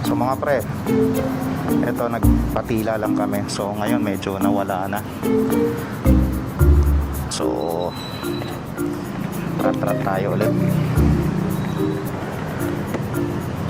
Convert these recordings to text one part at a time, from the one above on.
So mga pre, eto nagpatila lang kami. So ngayon medyo nawala na. So rat tayo ulit.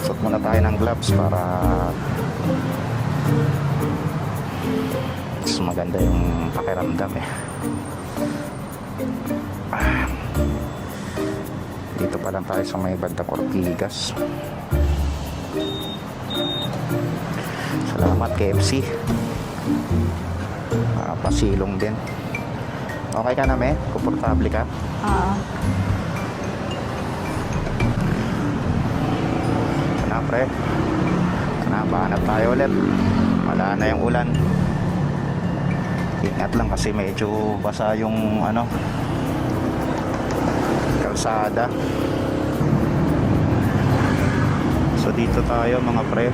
Suot muna tayo ng gloves para mas maganda yung pakiramdam eh. Dito pa lang tayo sa may bandang Ortigas. Salamat KFC. Pasilong din. Okay ka na, me? Komportable ka? Oo. Sana pre, hanap tayo ulit. Wala na yung ulan. Ingat lang kasi medyo basa yung kalsada. So dito tayo mga pre,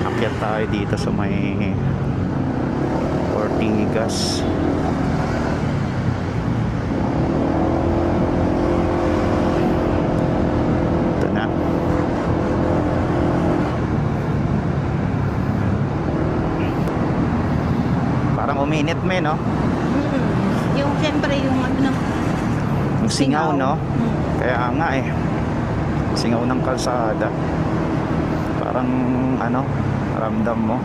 akyat tayo dito sa may Ortigas. Ito na. Parang uminit me, no? Yung siyempre yung Yung singaw, no? Mm. Kaya nga eh, singaw ng kalsada. Parang ramdam mo.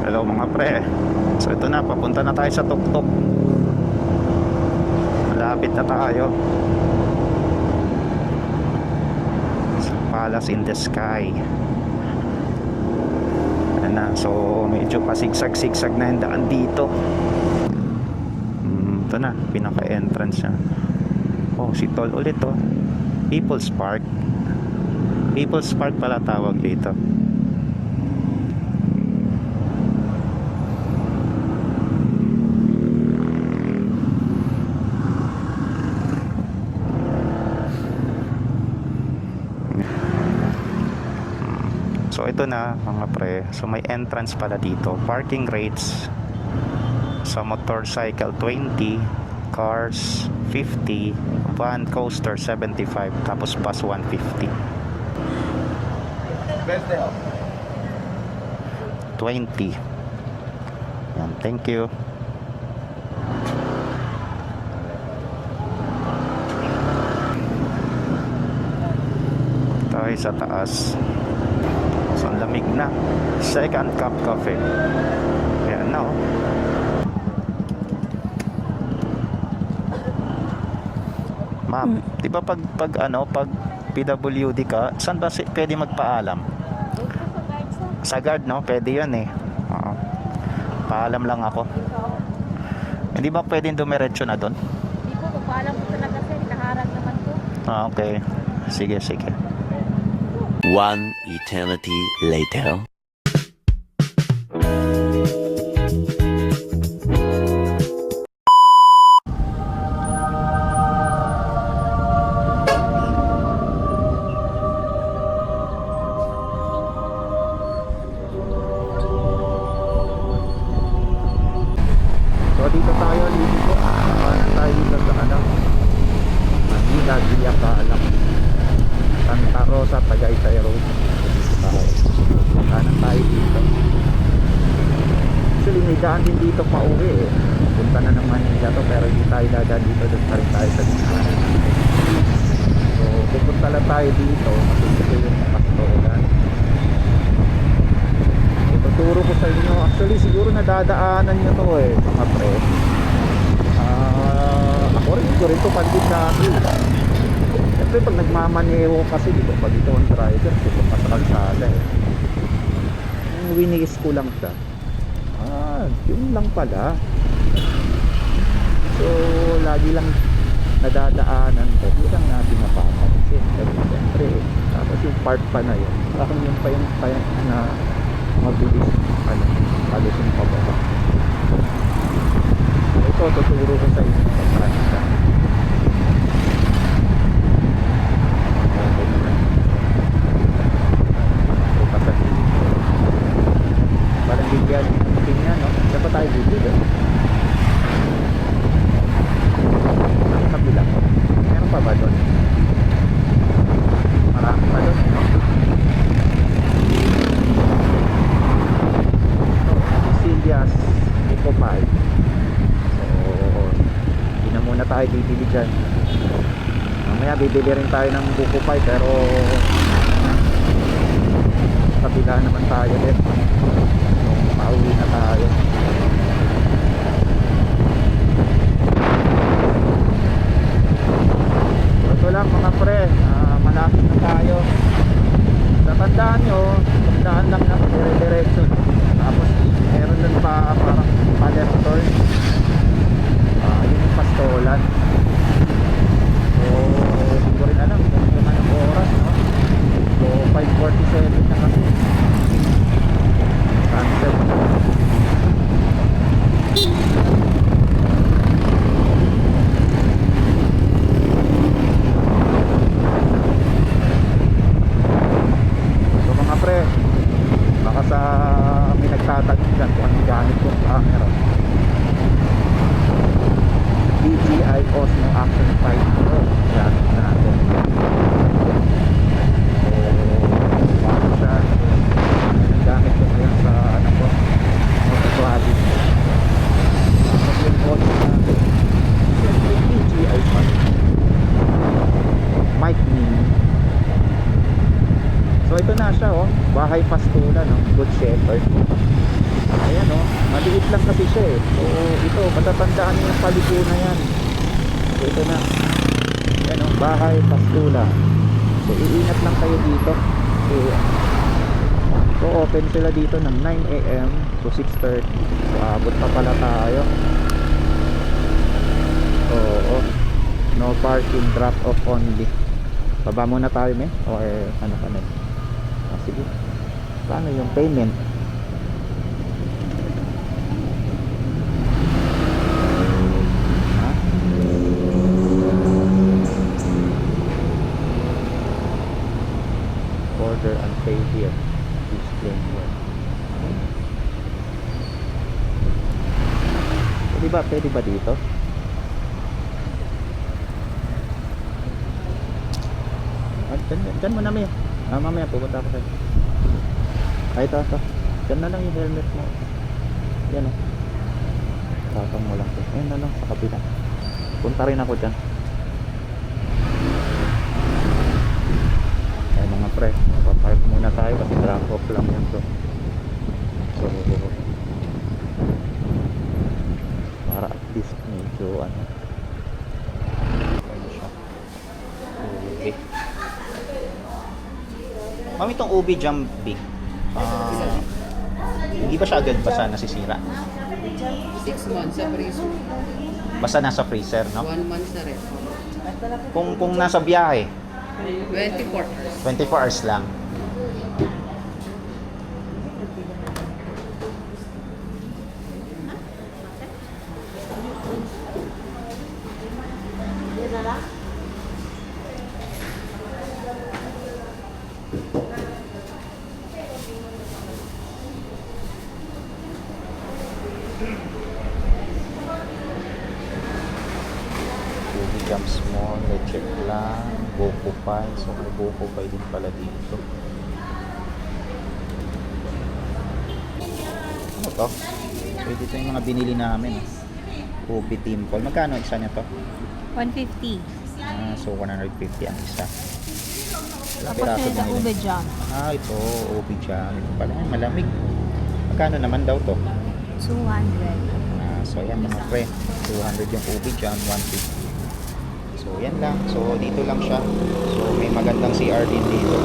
Hello mga pre. So ito na, papunta na tayo sa tuktok. Malapit na tayo sa Palace in the Sky. Ayan na. So medyo pasigsag-sigsag na yung daan dito. Ito na, pinaka-entrance niya. Oh, si Tol ulit oh. People's Park. People's Park pala tawag dito. So ito na mga pre. So may entrance pala dito. Parking rates sa motorcycle 20, cars 50, van coaster 75, tapos bus 150. 20. Yan, thank you. Tayo sa taas. So ang lamig na. Second cup coffee. Ayan na oh. Ma'am, di ba pag PWD ka, saan ba pwede magpaalam? Sa guard, no? Pwede yun eh. Oo. Paalam lang ako. Hindi ba pwedeng dumiretso na doon? Hindi po, pagpaalam ko talaga sir, kaharap naman po. Okay. Sige, sige. One eternity later. So dito tayo dito. Tayo dito sa Manila, Villa Paalam, Santa Rosa. sa Tagaytay Road. Dito tayo. Kanan tayo dito. Actually, may daan din dito pa uwi eh. Punta na ng Manila to, pero hindi tayo dadaan dito. Doon pa rin tayo sa dinaanan natin. So, pupunta lang tayo dito. Matututo yung pastolan. Tuturo ko sa inyo. Actually, siguro nadadaanan nyo to eh, mga pre. Ako rin ko rin to pandit dati. Siyempre, pag nagmamaneho kasi dito, pag ito ang driver, pupunta sa kalsada eh. Yung winiis ko lang siya. Yun lang pala. So, lagi lang nadadaanan ko. Hindi lang natin napapansin. Siyempre, tapos yung part pa na yun. Parang yung pa yung na mabilis, palusong pababa. Ito, tuturo ko sa inyo. Paano siya. Parang bigyan niya, no? Saan pa tayo bibigyan? Ang kabila. Meron pa ba doon? Marami pa doon, no? Silvia's Eco Park. So, hindi na muna tayo bibili dyan. Mamaya bibili rin tayo ng Buko Pie, pero kabila naman tayo din. Pauwi na tayo. So, ito lang mga pre, malapit na tayo. Tandaan nyo, tandaan lang ng dire-diretso. Tapos meron dun pa parang pa-left turn. Yun yung pastolan. So hindi ko rin alam kung anong oras, no? So 5:47 na kasi. Sunset na. So mga pre, baka sa may nagtatanong dyan kung anong gamit kong camera. DJI Osmo Action 5 Pro gamit natin. So bago siya, ang gamit ko ngayon sa ano ko, motovlogging. Tapos yung audio natin, siyempre DJI pa, mic mini. So ito na siya, oh, bahay pastulan, no? Good Shepherd. Ayan, oh, maliit lang kasi siya eh. So ito, matatandaan niyo yung paliko na yan. So ito na. Ayan, oh, bahay pastulan. So iingat lang kayo dito. So open sila dito ng 9 AM to 6:30. So abot pa pala tayo. Oo, no parking, drop off only. Baba muna tayo, me? Or ano ka na? Sige. Paano yung payment? Ha? Order and pay here. Display here. Pwede ba dito? Diyan mo na, may. Mamaya pupunta ako sa'yo. Ito. Diyan na lang yung helmet mo. Yan o. Tatang mo lang. Ayun na lang sa kabila. Punta rin ako dyan. Ay mga pre, papark muna tayo kasi drop off lang yan to. So para at least medyo ano siya. Okay. Mami, itong ubi jumping, hindi ba siya agad basa nasisira? 6 months sa freezer. Basta nasa freezer, no? 1 month sa ref. Kung nasa biyahe, 24 hours. 24 hours lang. Jump small, check lang, GoPro Philippines. So may buko pa din pala dito. Ano to? So dito yung mga binili namin. Ubi Timpol. Magkano isa niya to? 150. So 150 ang isa. Ilang Tapos piraso yung binili? ube jam. Ito, ubi jam. Ito pala, malamig. Magkano naman daw to? 200. So yan mga pre, 200 yung ubi jam, 150. So yan lang. So dito lang siya. So may magandang CR din dito.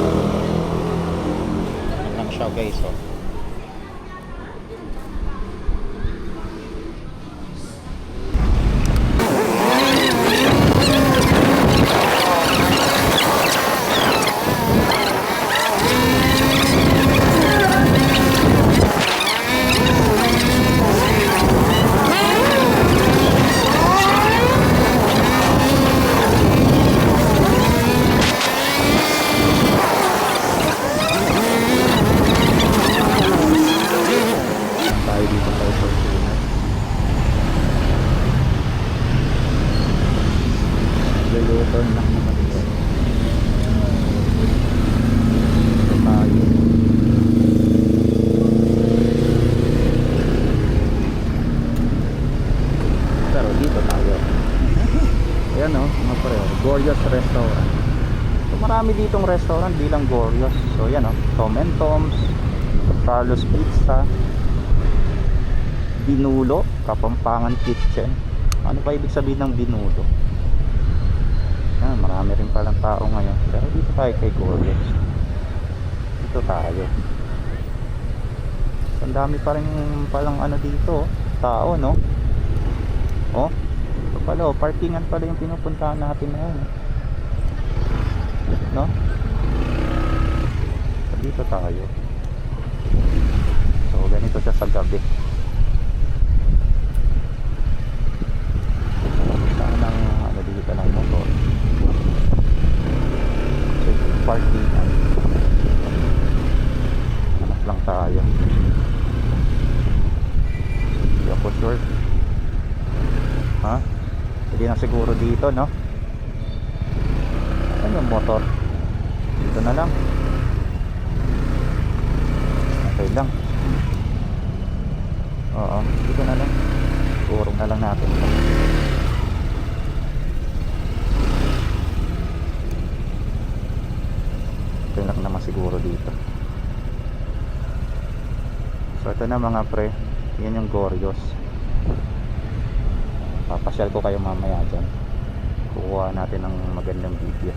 Yan lang siya guys. So. Tayo dito sa Fortuner. Luluton lang naman ito. Ito tayo. Pero dito tayo. Ayan o, mga pareho. Gorgeous Restaurant. So marami ditong restaurant bilang Gorgeous. So yan o, Tom and Tom's, Carlos Pizza, Binulo, Kapampangan Kitchen. Ano pa ibig sabihin ng Binulo? Yan, marami rin palang tao ngayon. Pero dito tayo kay Gorgeous. Dito tayo. Ang dami pa rin palang ano dito, tao, no? Oh, ito pala, parkingan pala yung pinupuntahan natin ngayon. No? So, dito tayo. So, ganito siya sa gabi. Saan ang ano dito ng motor? So, parkingan. Hanap lang tayo. Hindi ako sure. Ha? Hindi na siguro dito, no? Ano yung motor? Dito na lang. Okay lang. Oo, dito na lang. Siguro na lang natin ito. Okay lang naman siguro dito. So ito na mga pre. Yan yung Gorgeous. Papasyal ko kayo mamaya dyan. Kukuha natin ng magandang video.